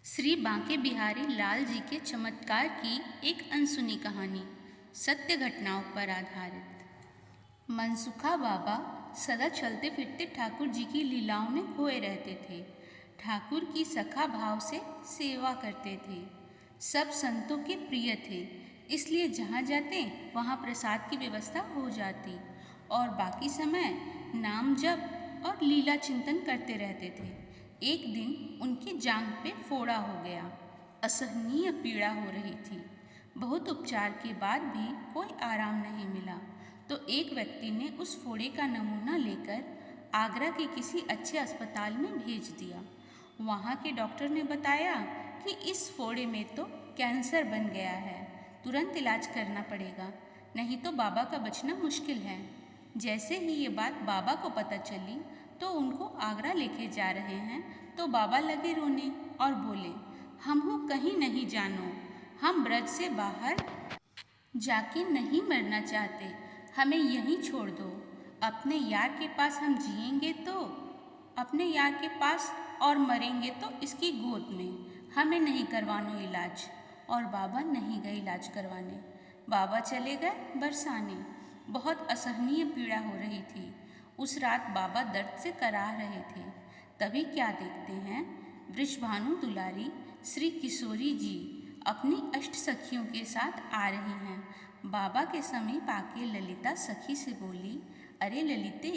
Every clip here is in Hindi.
श्री बांके बिहारी लाल जी के चमत्कार की एक अनसुनी कहानी सत्य घटनाओं पर आधारित। मनसुखा बाबा सदा चलते फिरते ठाकुर जी की लीलाओं में खोए रहते थे। ठाकुर की सखा भाव से सेवा करते थे। सब संतों के प्रिय थे, इसलिए जहाँ जाते वहाँ प्रसाद की व्यवस्था हो जाती और बाकी समय नाम जप और लीला चिंतन करते रहते थे। एक दिन उनकी जांघ पे फोड़ा हो गया। असहनीय पीड़ा हो रही थी। बहुत उपचार के बाद भी कोई आराम नहीं मिला तो एक व्यक्ति ने उस फोड़े का नमूना लेकर आगरा के किसी अच्छे अस्पताल में भेज दिया। वहाँ के डॉक्टर ने बताया कि इस फोड़े में तो कैंसर बन गया है, तुरंत इलाज करना पड़ेगा, नहीं तो बाबा का बचना मुश्किल है। जैसे ही ये बात बाबा को पता चली तो उनको आगरा लेके जा रहे हैं तो बाबा लगे रोने और बोले, हमहू कहीं नहीं जानो, हम ब्रज से बाहर जाके नहीं मरना चाहते, हमें यहीं छोड़ दो। अपने यार के पास हम जिएंगे तो अपने यार के पास और मरेंगे तो इसकी गोद में, हमें नहीं करवानो इलाज। और बाबा नहीं गए इलाज करवाने। बाबा चले गए बरसाने। बहुत असहनीय पीड़ा हो रही थी। उस रात बाबा दर्द से कराह रहे थे। तभी क्या देखते हैं, वृषभानु दुलारी श्री किशोरी जी अपनी अष्ट सखियों के साथ आ रही हैं। बाबा के समीप आके ललिता सखी से बोली, अरे ललिते,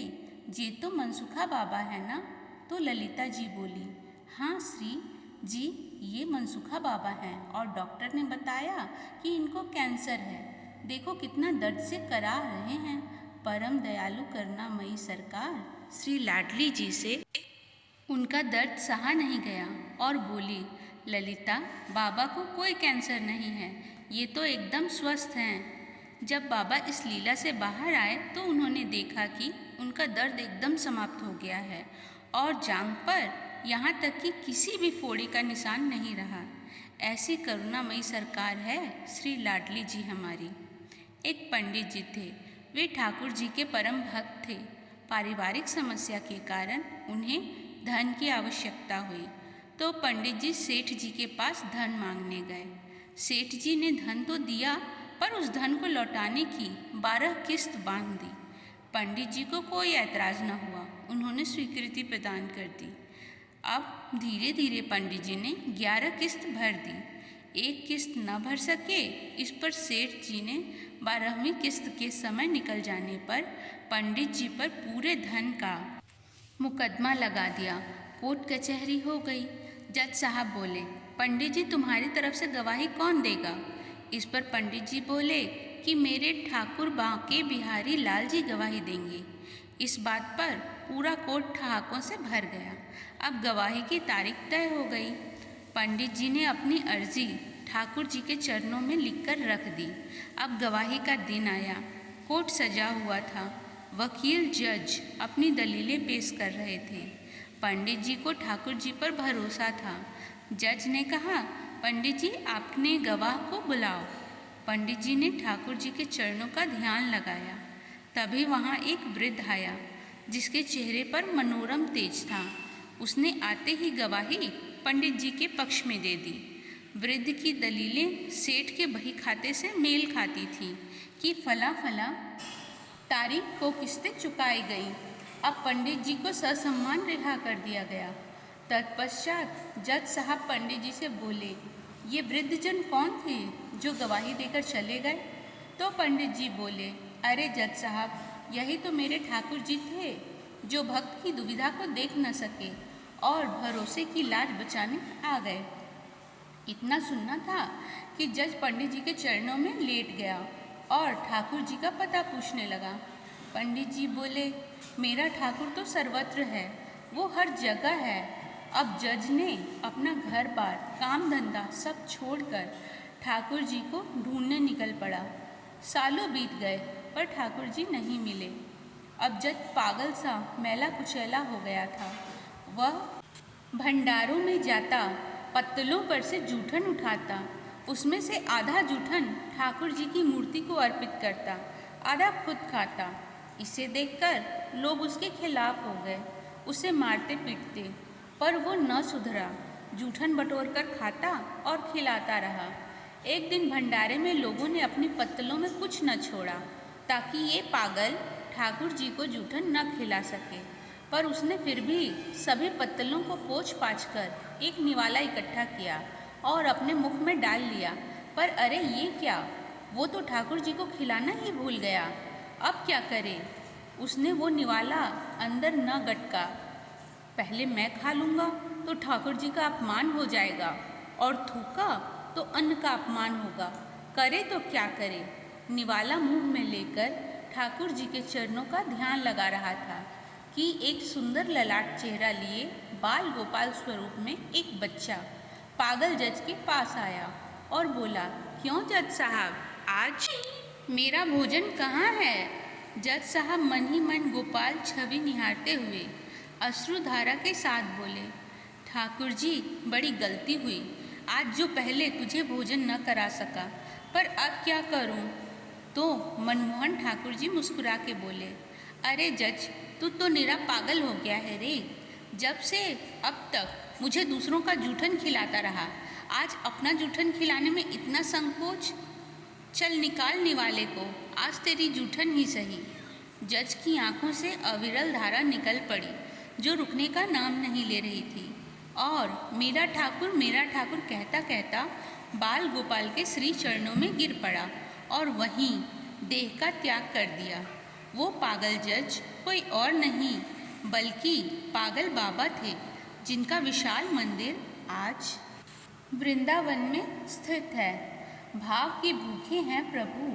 ये तो मनसुखा बाबा है ना? तो ललिता जी बोली, हाँ श्री जी, ये मनसुखा बाबा हैं और डॉक्टर ने बताया कि इनको कैंसर है। देखो कितना दर्द से करा रहे हैं। परम दयालु करुणामयी सरकार श्री लाडली जी से उनका दर्द सहा नहीं गया और बोली, ललिता, बाबा को कोई कैंसर नहीं है, ये तो एकदम स्वस्थ हैं। जब बाबा इस लीला से बाहर आए तो उन्होंने देखा कि उनका दर्द एकदम समाप्त हो गया है और जांघ पर यहाँ तक कि किसी भी फोड़े का निशान नहीं रहा। ऐसी करुणामयी सरकार है श्री लाडली जी हमारी। एक पंडित जी थे। वे ठाकुर जी के परम भक्त थे। पारिवारिक समस्या के कारण उन्हें धन की आवश्यकता हुई तो पंडित जी सेठ जी के पास धन मांगने गए। सेठ जी ने धन तो दिया पर उस धन को लौटाने की 12 किस्त बांध दी। पंडित जी को कोई ऐतराज न हुआ, उन्होंने स्वीकृति प्रदान कर दी। अब धीरे धीरे पंडित जी ने 11 किस्त भर दी। एक किस्त न भर सके, इस पर सेठ जी ने 12वीं किस्त के समय निकल जाने पर पंडित जी पर पूरे धन का मुकदमा लगा दिया। कोर्ट कचहरी हो गई। जज साहब बोले, पंडित जी तुम्हारी तरफ से गवाही कौन देगा? इस पर पंडित जी बोले कि मेरे ठाकुर बांके बिहारी लाल जी गवाही देंगे। इस बात पर पूरा कोर्ट ठहाकों से भर गया। अब गवाही की तारीख तय हो गई। पंडित जी ने अपनी अर्जी ठाकुर जी के चरणों में लिखकर रख दी। अब गवाही का दिन आया। कोर्ट सजा हुआ था। वकील जज अपनी दलीलें पेश कर रहे थे। पंडित जी को ठाकुर जी पर भरोसा था। जज ने कहा, पंडित जी आपने गवाह को बुलाओ। पंडित जी ने ठाकुर जी के चरणों का ध्यान लगाया। तभी वहाँ एक वृद्ध आया जिसके चेहरे पर मनोरम तेज था। उसने आते ही गवाही पंडित जी के पक्ष में दे दी। वृद्ध की दलीलें सेठ के बही खाते से मेल खाती थीं कि फला फला तारीख को किस्तें चुकाई गई। अब पंडित जी को ससम्मान रिहा कर दिया गया। तत्पश्चात जज साहब पंडित जी से बोले, ये वृद्धजन कौन थे जो गवाही देकर चले गए? तो पंडित जी बोले, अरे जज साहब, यही तो मेरे ठाकुर जी थे जो भक्त की दुविधा को देख न सके और भरोसे की लाज बचाने आ गए। इतना सुनना था कि जज पंडित जी के चरणों में लेट गया और ठाकुर जी का पता पूछने लगा। पंडित जी बोले, मेरा ठाकुर तो सर्वत्र है, वो हर जगह है। अब जज ने अपना घर बार काम धंधा सब छोड़कर ठाकुर जी को ढूंढने निकल पड़ा। सालों बीत गए पर ठाकुर जी नहीं मिले। अब जज पागल सा मैला कुचैला हो गया था। वह भंडारों में जाता, पत्तलों पर से जूठन उठाता, उसमें से आधा जूठन ठाकुर जी की मूर्ति को अर्पित करता, आधा खुद खाता। इसे देखकर लोग उसके खिलाफ हो गए, उसे मारते पीटते, पर वो न सुधरा। जूठन बटोर कर खाता और खिलाता रहा। एक दिन भंडारे में लोगों ने अपनी पत्तलों में कुछ न छोड़ा ताकि ये पागल ठाकुर जी को जूठन न खिला सके, पर उसने फिर भी सभी पत्तलों को पोंछ पाछ कर एक निवाला इकट्ठा किया और अपने मुख में डाल लिया। पर अरे ये क्या, वो तो ठाकुर जी को खिलाना ही भूल गया। अब क्या करे? उसने वो निवाला अंदर न गटका। पहले मैं खा लूँगा तो ठाकुर जी का अपमान हो जाएगा, और थूका तो अन्न का अपमान होगा। करे तो क्या करे? निवाला मुंह में लेकर ठाकुर जी के चरणों का ध्यान लगा रहा था कि एक सुंदर ललाट चेहरा लिए बाल गोपाल स्वरूप में एक बच्चा पागल जज के पास आया और बोला, क्यों जज साहब, आज मेरा भोजन कहाँ है? जज साहब मन ही मन गोपाल छवि निहारते हुए अश्रुधारा के साथ बोले, ठाकुर जी बड़ी गलती हुई, आज जो पहले तुझे भोजन न करा सका, पर अब क्या करूं? तो मनमोहन ठाकुर जी मुस्कुरा के बोले, अरे जज, तू तो निरा पागल हो गया है रे। जब से अब तक मुझे दूसरों का जूठन खिलाता रहा, आज अपना जूठन खिलाने में इतना संकोच? चल निकाल निवाले को, आज तेरी जूठन ही सही। जज की आंखों से अविरल धारा निकल पड़ी जो रुकने का नाम नहीं ले रही थी, और मेरा ठाकुर कहता कहता बाल गोपाल के श्री चरणों में गिर पड़ा और वहीं देह का त्याग कर दिया। वो पागल जज कोई और नहीं बल्कि पागल बाबा थे, जिनका विशाल मंदिर आज वृंदावन में स्थित है। भाव के भूखे हैं प्रभु,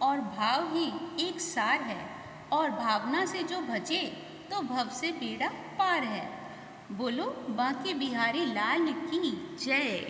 और भाव ही एक सार है, और भावना से जो भजे तो भव से बेड़ा पार है। बोलो बांके बिहारी लाल की जय।